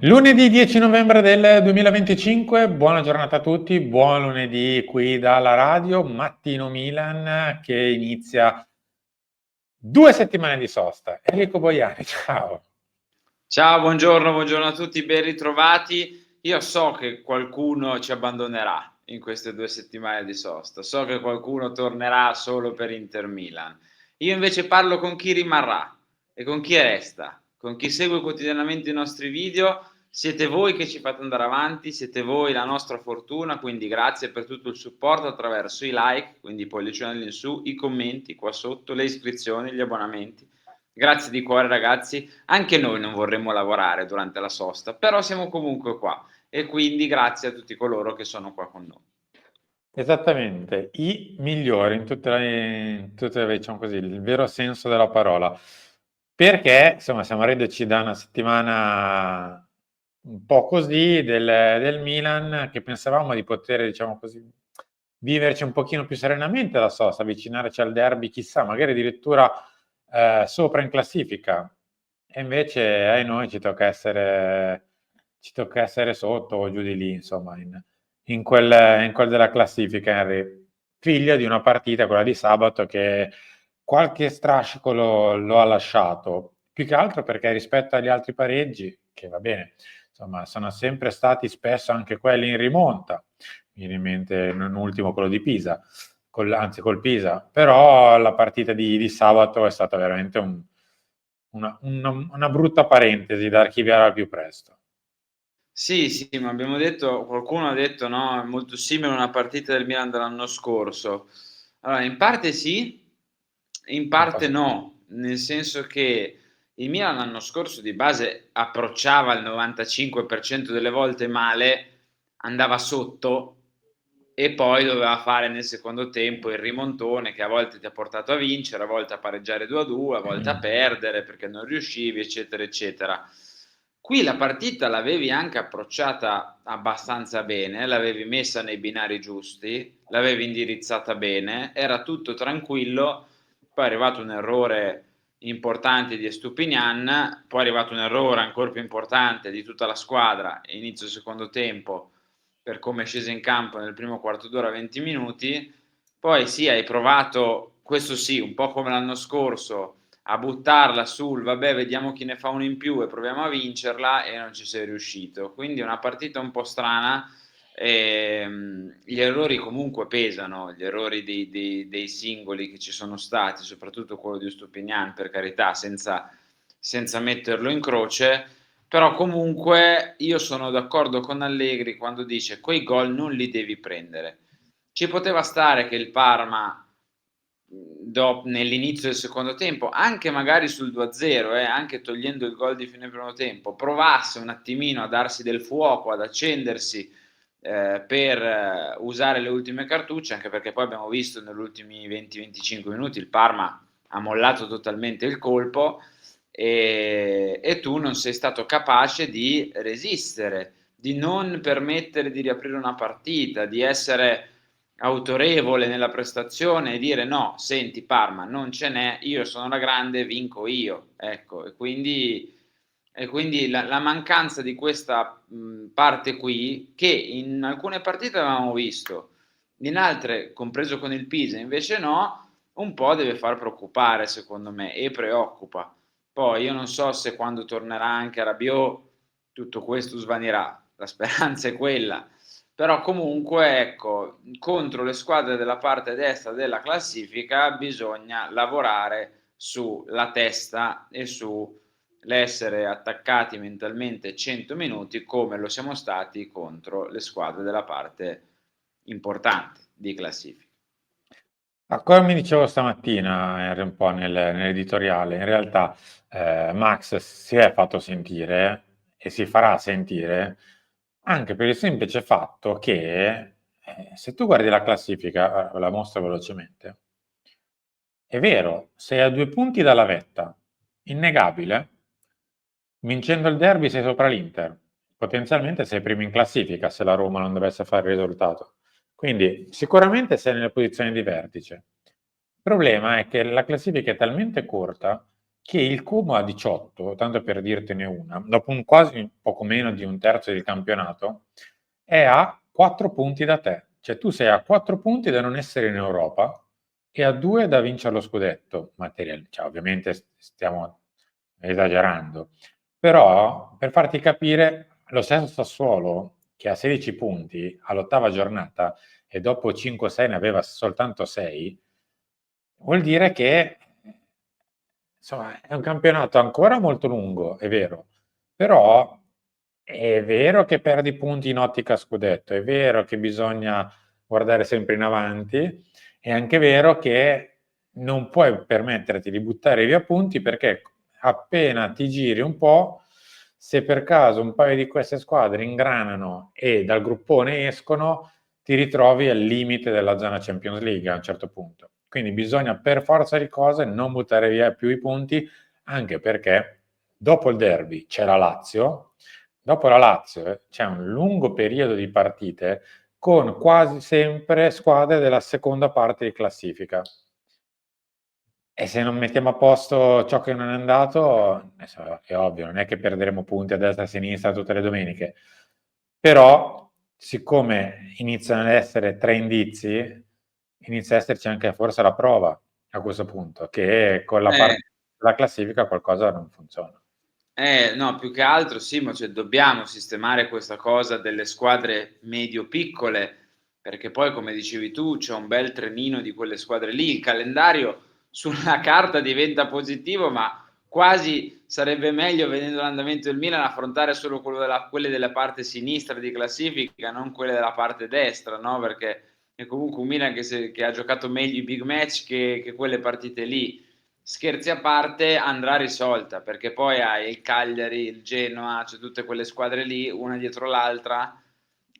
Lunedì 10 novembre del 2025, buona giornata a tutti, buon lunedì qui dalla radio, Mattino Milan che inizia 2 settimane di sosta. Enrico Boiani, ciao. Ciao, buongiorno a tutti, ben ritrovati. Io so che qualcuno ci abbandonerà in queste 2 settimane di sosta, so che qualcuno tornerà solo per Inter Milan. Io invece parlo con chi rimarrà e con chi resta, con chi segue quotidianamente i nostri video. Siete voi che ci fate andare avanti, siete voi la nostra fortuna, quindi grazie per tutto il supporto attraverso i like, quindi pollicione in su, i commenti qua sotto, le iscrizioni, gli abbonamenti. Grazie di cuore ragazzi, anche noi non vorremmo lavorare durante la sosta, però siamo comunque qua e quindi grazie a tutti coloro che sono qua con noi. Esattamente, i migliori diciamo così, il vero senso della parola. Perché, insomma, siamo reduci da una settimana un po' così del Milan che pensavamo di poter, diciamo così, viverci un pochino più serenamente la sosta, avvicinarci al derby, chissà, magari addirittura sopra in classifica. E invece ai noi ci tocca essere sotto o giù di lì, insomma, in quel della classifica, Henry, figlio di una partita, quella di sabato, che qualche strascico lo ha lasciato, più che altro perché rispetto agli altri pareggi, che va bene, insomma, sono sempre stati spesso anche quelli in rimonta, mi viene in mente non ultimo quello di Pisa, anzi col Pisa, però la partita di sabato è stata veramente una brutta parentesi da archiviare al più presto. Sì, sì, ma abbiamo detto, qualcuno ha detto, no, è molto simile a una partita del Milan dell'anno scorso. Allora, in parte sì, in Un parte po' no, nel senso che il Milan l'anno scorso di base approcciava il 95% delle volte male, andava sotto e poi doveva fare nel secondo tempo il rimontone che a volte ti ha portato a vincere, a volte a pareggiare 2-2, a volte a perdere perché non riuscivi, eccetera, eccetera. Qui la partita l'avevi anche approcciata abbastanza bene, l'avevi messa nei binari giusti, l'avevi indirizzata bene, era tutto tranquillo, poi è arrivato un errore importante di Estupinian, poi è arrivato un errore ancora più importante di tutta la squadra, inizio secondo tempo, per come è scesa in campo nel primo quarto d'ora 20 minuti, poi sì, hai provato, questo sì, un po' come l'anno scorso, a buttarla sul vabbè, vediamo chi ne fa uno in più e proviamo a vincerla e non ci sei riuscito. Quindi è una partita un po' strana. Gli errori comunque pesano, gli errori dei singoli che ci sono stati, soprattutto quello di Stupinian, per carità, senza metterlo in croce, però comunque io sono d'accordo con Allegri quando dice quei gol non li devi prendere. Ci poteva stare che il Parma nell'inizio del secondo tempo, anche magari sul 2-0, anche togliendo il gol di fine primo tempo, provasse un attimino a darsi del fuoco, ad accendersi per usare le ultime cartucce, anche perché poi abbiamo visto negli ultimi 20-25 minuti il Parma ha mollato totalmente il colpo e tu non sei stato capace di resistere, di non permettere di riaprire una partita, di essere autorevole nella prestazione e dire no, senti Parma, non ce n'è, io sono la grande, vinco io, ecco, e quindi la mancanza di questa parte qui, che in alcune partite avevamo visto, in altre, compreso con il Pisa, invece no, un po' deve far preoccupare secondo me e preoccupa. Poi io non so se quando tornerà anche Rabiot tutto questo svanirà, la speranza è quella, però comunque ecco, contro le squadre della parte destra della classifica bisogna lavorare sulla testa e su l'essere attaccati mentalmente 100 minuti come lo siamo stati contro le squadre della parte importante di classifica. Come mi dicevo stamattina, ero un po' nell'editoriale, in realtà Max si è fatto sentire e si farà sentire anche per il semplice fatto che se tu guardi la classifica, la mostro velocemente, è vero, sei a 2 punti dalla vetta, innegabile, vincendo il derby sei sopra l'Inter, potenzialmente sei primo in classifica se la Roma non dovesse fare il risultato. Quindi sicuramente sei nelle posizioni di vertice. Il problema è che la classifica è talmente corta che il Como ha 18, tanto per dirtene una, dopo quasi poco meno di un terzo del campionato, è a 4 punti da te. Cioè tu sei a 4 punti da non essere in Europa e a 2 da vincere lo scudetto. Cioè, ovviamente stiamo esagerando, però per farti capire, lo stesso Sassuolo, che ha 16 punti all'8ª giornata e dopo 5-6 ne aveva soltanto 6, vuol dire che insomma è un campionato ancora molto lungo, è vero, però è vero che perdi punti in ottica scudetto, è vero che bisogna guardare sempre in avanti, è anche vero che non puoi permetterti di buttare via punti perché appena ti giri un po', se per caso un paio di queste squadre ingranano e dal gruppone escono, ti ritrovi al limite della zona Champions League a un certo punto. Quindi bisogna per forza di cose non buttare via più i punti, anche perché dopo il derby c'è la Lazio, dopo la Lazio c'è un lungo periodo di partite con quasi sempre squadre della seconda parte di classifica. E se non mettiamo a posto ciò che non è andato, è ovvio, non è che perderemo punti a destra e a sinistra tutte le domeniche. Però, siccome iniziano ad essere 3 indizi, inizia ad esserci anche forse la prova a questo punto, che con la Eh. parte della classifica qualcosa non funziona. No, più che altro sì, ma cioè dobbiamo sistemare questa cosa delle squadre medio-piccole, perché poi, come dicevi tu, c'è un bel trenino di quelle squadre lì. Il calendario sulla carta diventa positivo, ma quasi sarebbe meglio, vedendo l'andamento del Milan, affrontare solo quelle della parte sinistra di classifica, non quelle della parte destra, no? Perché è comunque un Milan che ha giocato meglio i big match che quelle partite lì. Scherzi a parte, andrà risolta, perché poi hai il Cagliari, il Genoa, c'è tutte quelle squadre lì, una dietro l'altra,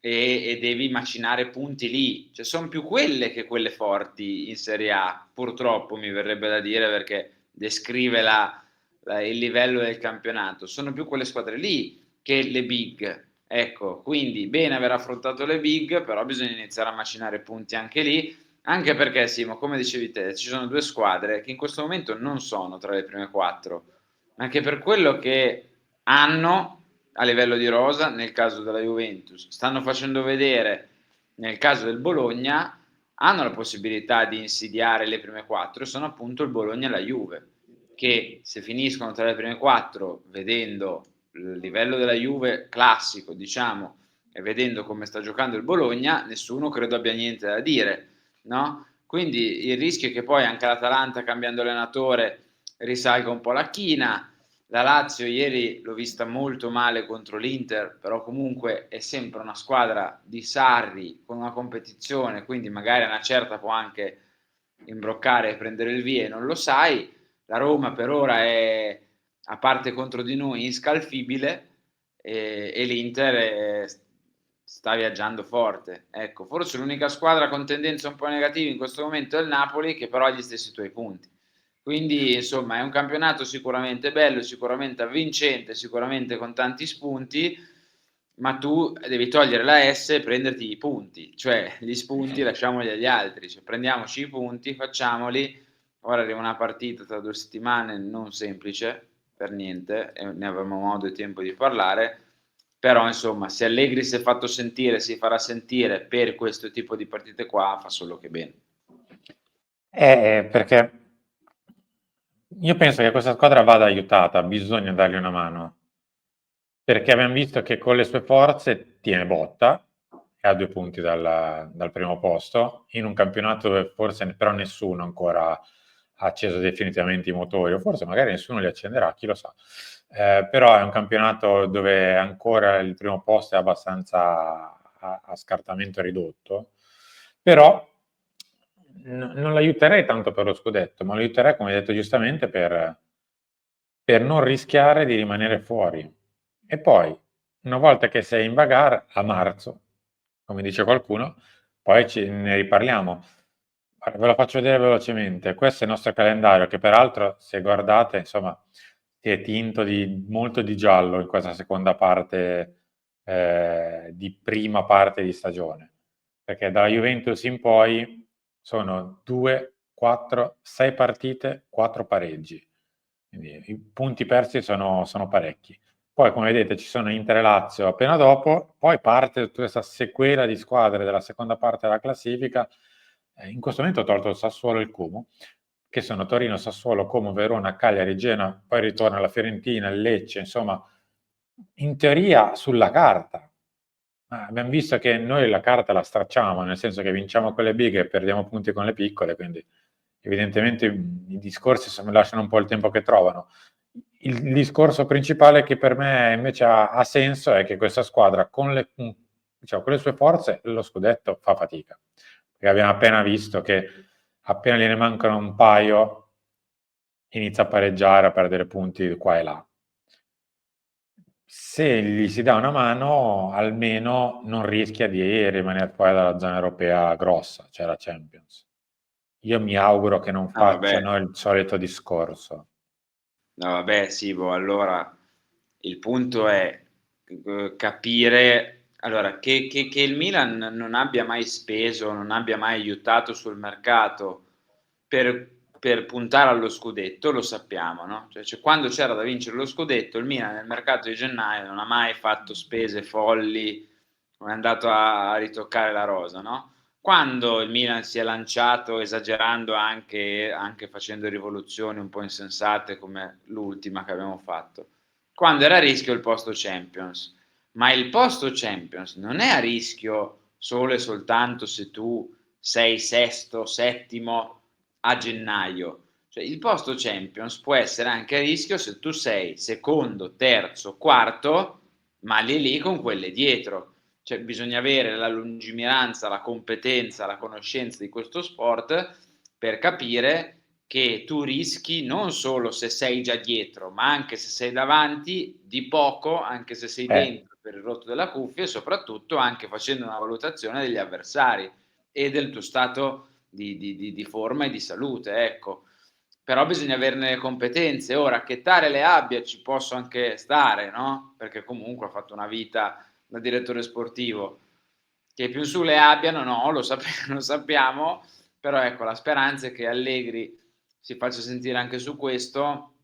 e devi macinare punti lì. Cioè, sono più quelle che quelle forti in Serie A, purtroppo mi verrebbe da dire, perché descrive il livello del campionato. Sono più quelle squadre lì che le big. Ecco, quindi bene aver affrontato le big, però bisogna iniziare a macinare punti anche lì, anche perché, Simo, come dicevi te, ci sono due squadre che in questo momento non sono tra le prime quattro, anche per quello che hanno a livello di rosa, nel caso della Juventus, stanno facendo vedere nel caso del Bologna, hanno la possibilità di insidiare le prime quattro, e sono appunto il Bologna e la Juve, che se finiscono tra le prime quattro, vedendo il livello della Juve classico, diciamo, e vedendo come sta giocando il Bologna, nessuno credo abbia niente da dire, no? Quindi il rischio è che poi anche l'Atalanta, cambiando allenatore, risalga un po' la china. La Lazio ieri l'ho vista molto male contro l'Inter, però comunque è sempre una squadra di Sarri con una competizione, quindi magari a una certa può anche imbroccare e prendere il via e non lo sai. La Roma per ora è, a parte contro di noi, inscalfibile, e l'Inter sta viaggiando forte. Ecco, forse l'unica squadra con tendenze un po' negative in questo momento è il Napoli, che però ha gli stessi tuoi punti. Quindi, insomma, è un campionato sicuramente bello, sicuramente avvincente, sicuramente con tanti spunti, ma tu devi togliere la S e prenderti i punti, cioè gli spunti lasciamoli agli altri, cioè, prendiamoci i punti, facciamoli. Ora arriva una partita tra 2 settimane non semplice, per niente, e ne avremo modo e tempo di parlare, però insomma, se Allegri si è fatto sentire, si farà sentire per questo tipo di partite qua, fa solo che bene. Perché io penso che questa squadra vada aiutata, bisogna dargli una mano, perché abbiamo visto che con le sue forze tiene botta, è a 2 punti dal primo posto, in un campionato dove forse però nessuno ancora ha acceso definitivamente i motori, o forse magari nessuno li accenderà, chi lo sa. Però è un campionato dove ancora il primo posto è abbastanza a scartamento ridotto, però non l'aiuterei tanto per lo scudetto, ma lo aiuterei, come hai detto giustamente, per non rischiare di rimanere fuori. E poi, una volta che sei in bagarre, a marzo, come dice qualcuno, poi ne riparliamo. Guarda, ve lo faccio vedere velocemente. Questo è il nostro calendario, che peraltro, se guardate, insomma, si è tinto molto di giallo in questa seconda parte, di prima parte di stagione. Perché dalla Juventus in poi sono 2, 4, 6 partite, 4 pareggi. Quindi i punti persi sono parecchi. Poi, come vedete, ci sono Inter e Lazio appena dopo, poi parte tutta questa sequela di squadre della seconda parte della classifica. In questo momento ho tolto il Sassuolo e il Como, che sono Torino, Sassuolo, Como, Verona, Cagliari, Genoa, poi ritorna la Fiorentina, il Lecce, insomma, in teoria sulla carta. Ma abbiamo visto che noi la carta la stracciamo, nel senso che vinciamo con le big e perdiamo punti con le piccole, quindi evidentemente i discorsi lasciano un po' il tempo che trovano. Il discorso principale che per me invece ha senso è che questa squadra diciamo, con le sue forze lo scudetto fa fatica, perché abbiamo appena visto che appena gliene mancano un paio inizia a pareggiare, a perdere punti qua e là. Se gli si dà una mano, almeno non rischia di rimanere fuori dalla zona europea grossa, cioè la Champions. Io mi auguro che non Ah, vabbè. facciano il solito discorso. No, vabbè, sì, boh, allora il punto è capire allora, che il Milan non abbia mai speso, non abbia mai aiutato sul mercato per puntare allo scudetto, lo sappiamo, no? Cioè, quando c'era da vincere lo scudetto, il Milan nel mercato di gennaio non ha mai fatto spese folli, non è andato a ritoccare la rosa, no? Quando il Milan si è lanciato esagerando anche facendo rivoluzioni un po' insensate come l'ultima che abbiamo fatto, quando era a rischio il posto Champions. Ma il posto Champions non è a rischio solo e soltanto se tu sei sesto, settimo a gennaio. Cioè, il posto Champions può essere anche a rischio se tu sei secondo, terzo, quarto, ma lì con quelle dietro. Cioè, bisogna avere la lungimiranza, la competenza, la conoscenza di questo sport per capire che tu rischi non solo se sei già dietro, ma anche se sei davanti di poco, anche se sei Eh, dentro per il rotto della cuffia e soprattutto anche facendo una valutazione degli avversari e del tuo stato di forma e di salute, ecco. Però bisogna averne le competenze. Ora, che Tare le abbia ci posso anche stare, no? Perché comunque ha fatto una vita da direttore sportivo. Che più in su le abbiano, no, lo sappiamo, però ecco, la speranza è che Allegri si faccia sentire anche su questo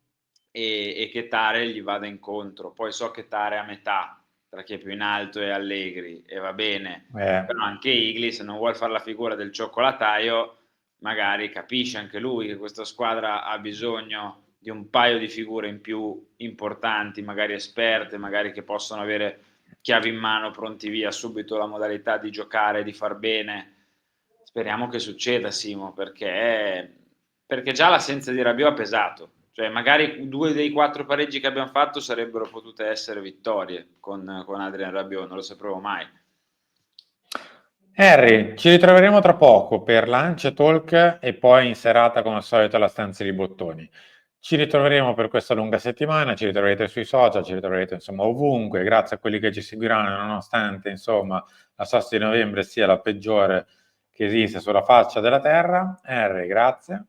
e che Tare gli vada incontro. Poi so che Tare è a metà tra chi è più in alto e Allegri e va bene, eh, però anche Igli se non vuole fare la figura del cioccolataio magari capisce anche lui che questa squadra ha bisogno di un paio di figure in più importanti, magari esperte, magari che possono avere chiavi in mano, pronti via subito la modalità di giocare, di far bene. Speriamo che succeda, Simo, perché già l'assenza di Rabiot ha pesato. Cioè, magari 2 dei 4 pareggi che abbiamo fatto sarebbero potute essere vittorie con Adrian Rabiot, non lo sapremo mai. Harry, ci ritroveremo tra poco per Lunch Talk e poi in serata come al solito alla stanza di bottoni. Ci ritroveremo per questa lunga settimana, ci ritroverete sui social, ci ritroverete insomma ovunque, grazie a quelli che ci seguiranno, nonostante insomma la sosta di novembre sia la peggiore che esiste sulla faccia della terra. Harry, grazie.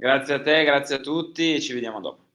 Grazie a te, grazie a tutti e ci vediamo dopo.